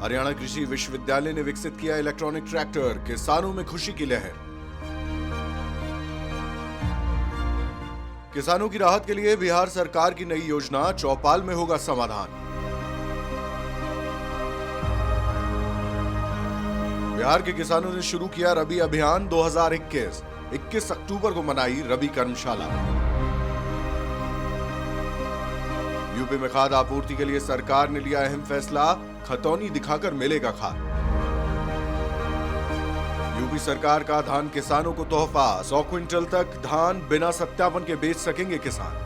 हरियाणा कृषि विश्वविद्यालय ने विकसित किया इलेक्ट्रॉनिक ट्रैक्टर, किसानों में खुशी की लहर। किसानों की राहत के लिए बिहार सरकार की नई योजना चौपाल में होगा समाधान। बिहार के किसानों ने शुरू किया रबी अभियान 2021। 21 अक्टूबर को मनाई रबी कर्मशाला। यूपी में खाद आपूर्ति के लिए सरकार ने लिया अहम फैसला, खतौनी दिखाकर मिलेगा खाद। यूपी सरकार का धान किसानों को तोहफा, 100 क्विंटल तक धान बिना सत्यापन के बेच सकेंगे किसान।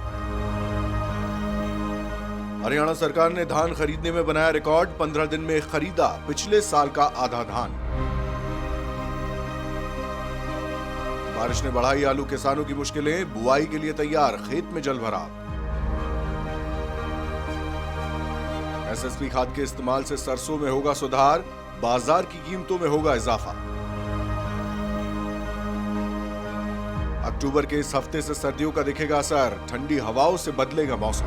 हरियाणा सरकार ने धान खरीदने में बनाया रिकॉर्ड, 15 दिन में खरीदा पिछले साल का आधा धान। बारिश ने बढ़ाई आलू किसानों की मुश्किलें, बुआई के लिए तैयार, खेत में जल भराव। एसएसपी खाद के इस्तेमाल से सरसों में होगा सुधार, बाजार की कीमतों में होगा इजाफा। अक्टूबर के इस हफ्ते से सर्दियों का दिखेगा असर, ठंडी हवाओं से बदलेगा मौसम।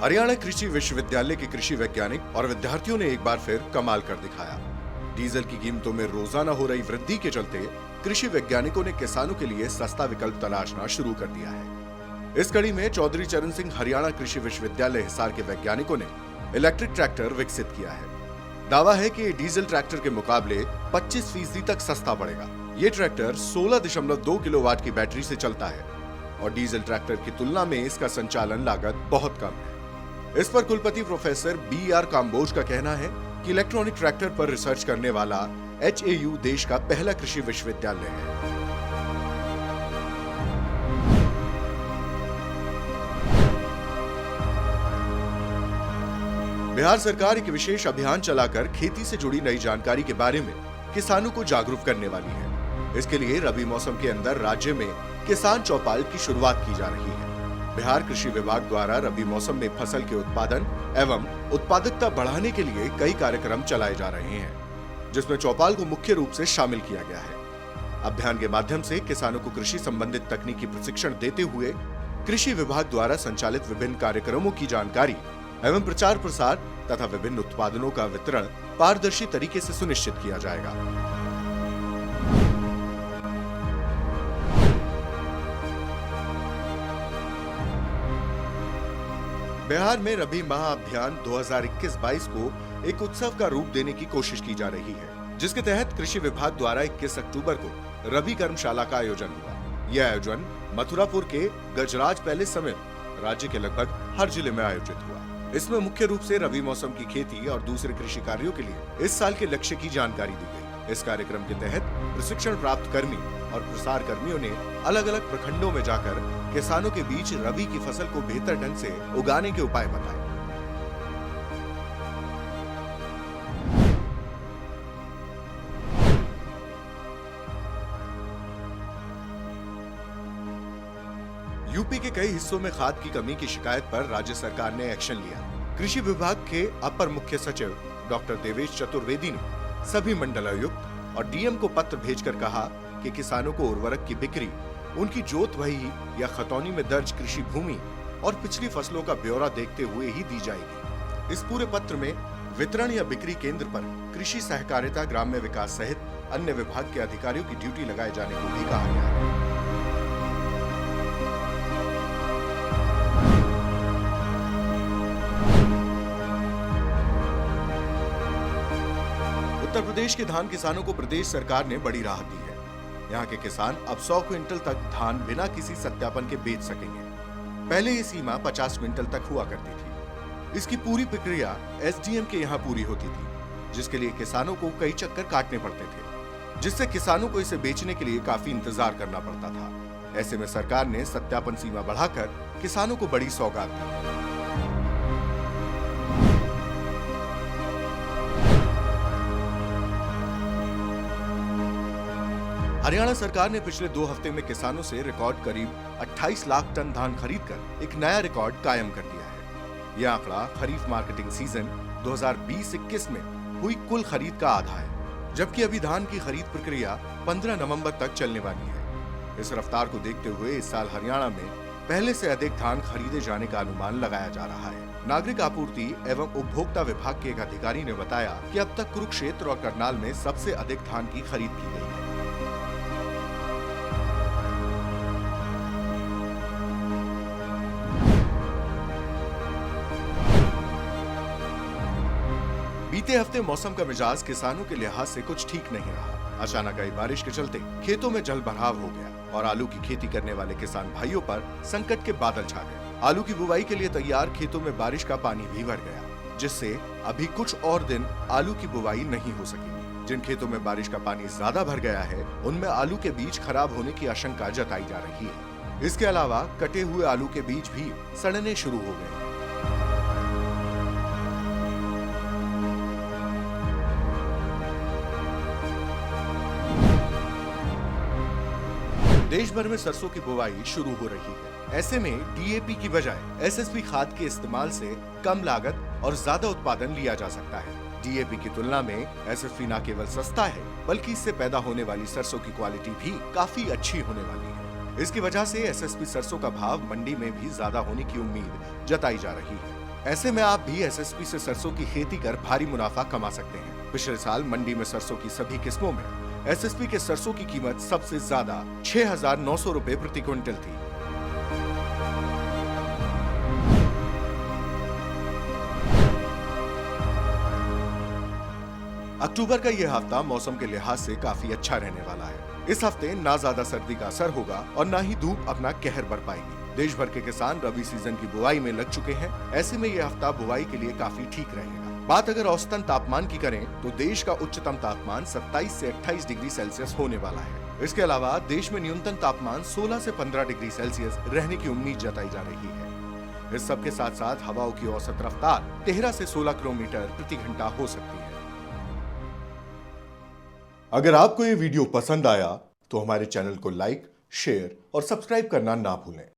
हरियाणा कृषि विश्वविद्यालय के कृषि वैज्ञानिक और विद्यार्थियों ने एक बार फिर कमाल कर दिखाया। डीजल की कीमतों में रोजाना हो रही वृद्धि के चलते कृषि वैज्ञानिकों ने किसानों के लिए सस्ता विकल्प तलाशना शुरू कर दिया है। इस कड़ी में चौधरी चरण सिंह हरियाणा कृषि विश्वविद्यालय हिसार के वैज्ञानिकों ने इलेक्ट्रिक ट्रैक्टर विकसित किया है। दावा है कि डीजल ट्रैक्टर के मुकाबले 25% तक सस्ता पड़ेगा। ये ट्रैक्टर 16.2 किलोवाट की बैटरी से चलता है और डीजल ट्रैक्टर की तुलना में इसका संचालन लागत बहुत कम है। इस पर कुलपति प्रोफेसर BR काम्बोज का कहना है कि इलेक्ट्रॉनिक ट्रैक्टर पर रिसर्च करने वाला HAU देश का पहला कृषि विश्वविद्यालय है। बिहार सरकार एक विशेष अभियान चलाकर खेती से जुड़ी नई जानकारी के बारे में किसानों को जागरूक करने वाली है। इसके लिए रबी मौसम के अंदर राज्य में किसान चौपाल की शुरुआत की जा रही है। बिहार कृषि विभाग द्वारा रबी मौसम में फसल के उत्पादन एवं उत्पादकता बढ़ाने के लिए कई कार्यक्रम चलाए जा रहे हैं, जिसमें चौपाल को मुख्य रूप से शामिल किया गया है। अभियान के माध्यम से किसानों को कृषि संबंधित तकनीकी प्रशिक्षण देते हुए कृषि विभाग द्वारा संचालित विभिन्न कार्यक्रमों की जानकारी एवं प्रचार प्रसार तथा विभिन्न उत्पादनों का वितरण पारदर्शी तरीके से सुनिश्चित किया जाएगा। बिहार में रबी महाअभियान 2021-22 को एक उत्सव का रूप देने की कोशिश की जा रही है, जिसके तहत कृषि विभाग द्वारा 21 अक्टूबर को रबी कर्मशाला का आयोजन हुआ। यह आयोजन मथुरापुर के गजराज पैलेस समेत राज्य के लगभग हर जिले में आयोजित हुआ। इसमें मुख्य रूप से रबी मौसम की खेती और दूसरे कृषि कार्यों के लिए इस साल के लक्ष्य की जानकारी दी गई। इस कार्यक्रम के तहत प्रशिक्षण प्राप्त कर्मी और प्रसार कर्मियों ने अलग अलग प्रखंडों में जाकर किसानों के बीच रबी की फसल को बेहतर ढंग से उगाने के उपाय बताए। यूपी के कई हिस्सों में खाद की कमी की शिकायत पर राज्य सरकार ने एक्शन लिया। कृषि विभाग के अपर मुख्य सचिव डॉक्टर देवेश चतुर्वेदी ने सभी मंडलायुक्त और डीएम को पत्र भेजकर कहा कि किसानों को उर्वरक की बिक्री, उनकी जोत वही या खतौनी में दर्ज कृषि भूमि और पिछली फसलों का ब्यौरा देखते हुए ही दी जाएगी। इस पूरे पत्र में वितरण या बिक्री केंद्र पर कृषि सहकारिता, ग्राम्य विकास सहित अन्य विभाग के अधिकारियों की ड्यूटी लगाए जाने को भी कहा गया है। उत्तर प्रदेश के धान किसानों को प्रदेश सरकार ने बड़ी राहत दी है। यहाँ के किसान अब 100 क्विंटल तक धान बिना किसी सत्यापन के बेच सकेंगे। पहले ये सीमा 50 क्विंटल तक हुआ करती थी। इसकी पूरी प्रक्रिया SDM के यहाँ पूरी होती थी, जिसके लिए किसानों को कई चक्कर काटने पड़ते थे, जिससे किसानों को इसे बेचने के लिए काफी इंतजार करना पड़ता था। ऐसे में सरकार ने सत्यापन सीमा बढ़ाकर किसानों को बड़ी सौगात दी। हरियाणा सरकार ने पिछले 2 हफ्ते में किसानों से रिकॉर्ड करीब 28 लाख टन धान खरीदकर एक नया रिकॉर्ड कायम कर दिया है। यह आंकड़ा खरीफ मार्केटिंग सीजन 2020-21 में हुई कुल खरीद का आधा है, जबकि अभी धान की खरीद प्रक्रिया 15 नवंबर तक चलने वाली है। इस रफ्तार को देखते हुए इस साल हरियाणा में पहले से अधिक धान खरीदे जाने का अनुमान लगाया जा रहा है। नागरिक आपूर्ति एवं उपभोक्ता विभाग के एक अधिकारी ने बताया कि अब तक कुरुक्षेत्र और करनाल में सबसे अधिक धान की खरीद की गई है। बीते हफ्ते मौसम का मिजाज किसानों के लिहाज से कुछ ठीक नहीं रहा। अचानक आई बारिश के चलते खेतों में जल भराव हो गया और आलू की खेती करने वाले किसान भाइयों पर संकट के बादल छा गए। आलू की बुवाई के लिए तैयार खेतों में बारिश का पानी भी भर गया, जिससे अभी कुछ और दिन आलू की बुवाई नहीं हो सकेगी। जिन खेतों में बारिश का पानी ज्यादा भर गया है, उनमें आलू के बीज खराब होने की आशंका जताई जा रही है। इसके अलावा कटे हुए आलू के बीज भी सड़ने शुरू हो गए। देश भर में सरसों की बुवाई शुरू हो रही है। ऐसे में डीएपी की बजाय एसएसपी खाद के इस्तेमाल से कम लागत और ज्यादा उत्पादन लिया जा सकता है। डीएपी की तुलना में एसएसपी न केवल सस्ता है, बल्कि इससे पैदा होने वाली सरसों की क्वालिटी भी काफी अच्छी होने वाली है। इसकी वजह से एसएसपी सरसों का भाव मंडी में भी ज्यादा होने की उम्मीद जताई जा रही है। ऐसे में आप भी एसएसपी से सरसों की खेती कर भारी मुनाफा कमा सकते हैं। पिछले साल मंडी में सरसों की सभी किस्मों में एसएसपी के सरसों की कीमत सबसे ज्यादा 6,900 रुपए प्रति क्विंटल थी। अक्टूबर का यह हफ्ता मौसम के लिहाज से काफी अच्छा रहने वाला है। इस हफ्ते ना ज्यादा सर्दी का असर होगा और ना ही धूप अपना कहर बर पाएगी। देश भर के किसान रबी सीजन की बुआई में लग चुके हैं। ऐसे में यह हफ्ता बुआई के लिए काफी ठीक रहेगा। बात अगर औसतन तापमान की करें तो देश का उच्चतम तापमान 27 से 28 डिग्री सेल्सियस होने वाला है। इसके अलावा देश में न्यूनतम तापमान 16 से 15 डिग्री सेल्सियस रहने की उम्मीद जताई जा रही है। इस सब के साथ साथ हवाओं की औसत रफ्तार 13 से 16 किलोमीटर प्रति घंटा हो सकती है। अगर आपको ये वीडियो पसंद आया तो हमारे चैनल को लाइक, शेयर और सब्सक्राइब करना ना भूलें।